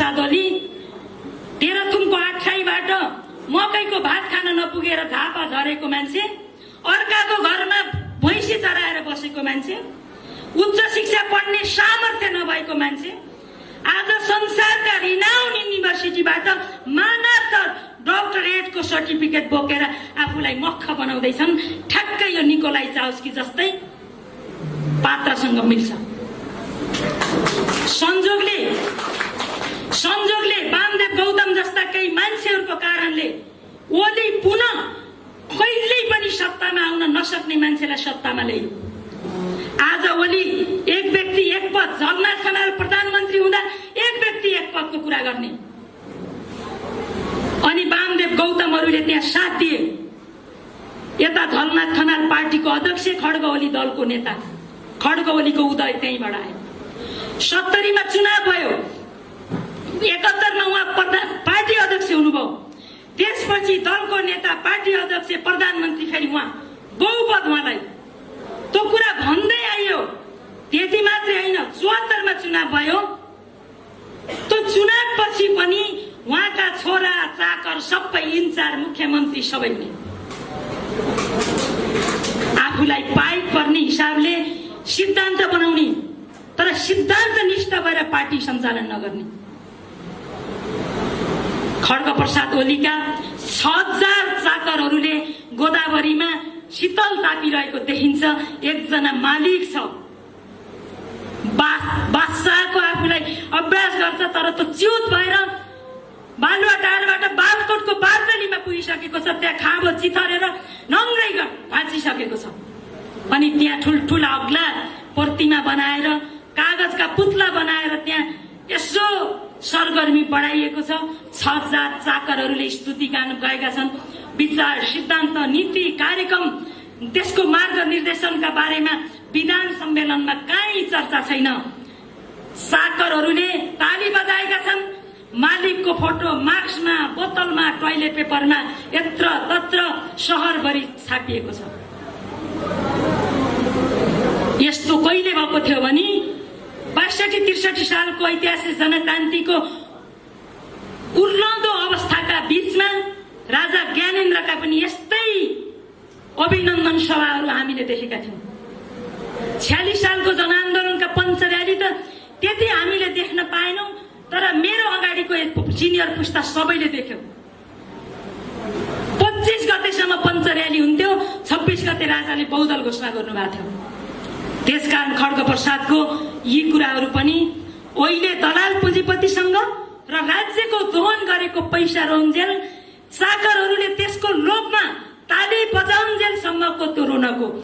प्रसाद ओली तेह्रथुमको आठखाइबाट मकैको भात खान नपुगेर झापा झरेको मान्छे, अर्काको घरमा भैँसी चराएर बसेको मान्छे, उच्च शिक्षा पढ्ने सामर्थ्य नभएको मान्छे आज संसारका रिनाउन युनिभर्सिटीबाट मानवतर डक्टरेटको सर्टिफिकेट बोकेर आफूलाई मक्ख बनाउँदैछन्। ठ्याक्कै यो निकोलाई चाउस्की जस्तै पात्रसँग मिल्छ। संजोगले वामदेव गौतम जस्ता केही मान्छेहरूको कारणले ओली पुनः कहिल्यै पनि सत्तामा आउन नसक्ने मान्छेलाई सत्तामा ल्यायो। आज ओली एक व्यक्ति एक पद, झलनाथ खनाल प्रधानमन्त्री हुँदा एक व्यक्ति एक पदको कुरा गर्ने, अनि वामदेव गौतमहरूले त्यहाँ साथ दिए। यता झलनाथ खनाल पार्टीको अध्यक्ष, खड्ग ओली दलको नेता, खड्ग ओलीको उदय त्यहीँबाट आयो। 70 मा चुनाव भयो, 71 मा उहाँ पार्टी अध्यक्ष हुनुभयो। त्यसपछि दलको नेता, पार्टी अध्यक्ष, प्रधानमन्त्री, फेरि उहाँ बहुपद उहाँलाई। त्यो कुरा भन्दै आइयो। त्यति मात्रै होइन, 74 मा चुनाव भयो। त्यो चुनावपछि पनि उहाँका छोरा चाकर सबै इन्चार्ज, मुख्यमन्त्री सबै नै आफूलाई पाइ पर्ने हिसाबले सिद्धान्त बनाउने, तर सिद्धान्त निष्ठ भएर पार्टी सञ्चालन नगर्ने। खड्ग प्रसाद ओलीका 6000 चाकरहरूले गोदावरीमा शीतल तापिरहेको देखिन्छ। एकजना मालिक छ, बादशाहको आफूलाई अभ्यास गर्छ, तर त च्युत भएर बालुवाटारबाट बालकोटको बारदलीमा पुगिसकेको छ। त्यहाँ खाँबो चिथरेर नङ्ग्रै भाँचिसकेको छ। अनि त्यहाँ ठुल्ठुला अग्ला प्रतिमा बनाएर, कागजका पुतला बनाएर त्यहाँ यसो सरगर्मी बढाइएको छ। 6000 चाकरहरूले स्तुति गान गएका छन्। विचार, सिद्धान्त, नीति, कार्यक्रम, त्यसको मार्ग निर्देशनका बारेमा विधान सम्मेलनमा कहीँ चर्चा छैन। चाकरहरूले ताली बजाएका छन्। मालिकको फोटो मार्क्समा, बोतलमा, टोयलेट पेपरमा यत्र तत्र सहरभरि छापिएको छ। यस्तो कहिले भएको थियो भने 62-63 सालको ऐतिहासिक जनक्रान्तिको उर्लदो अवस्थाका बीचमा राजा ज्ञानेन्द्रका पनि यस्तै अभिनन्दन सभाहरू हामीले देखेका थियौँ। 46 सालको जनआन्दोलनका पञ्च र्याली त त्यति हामीले देख्न पाएनौँ, तर मेरो अगाडिको सिनियर पुस्ता सबैले देख्यो। 25 गतेसम्म पञ्च र्याली हुन्थ्यो, 26 गते राजाले बहुदल घोषणा गर्नुभएको थियो। त्यसकारण खड्ग प्रसादको यी कुराहरू पनि ओइले दलाल पुँजीपतिसँग र राज्यको दोहन गरेको पैसा रोन्जेल चाकरहरूले त्यसको लोभमा ताली बजाउन्जेलसम्मको त्यो रोनको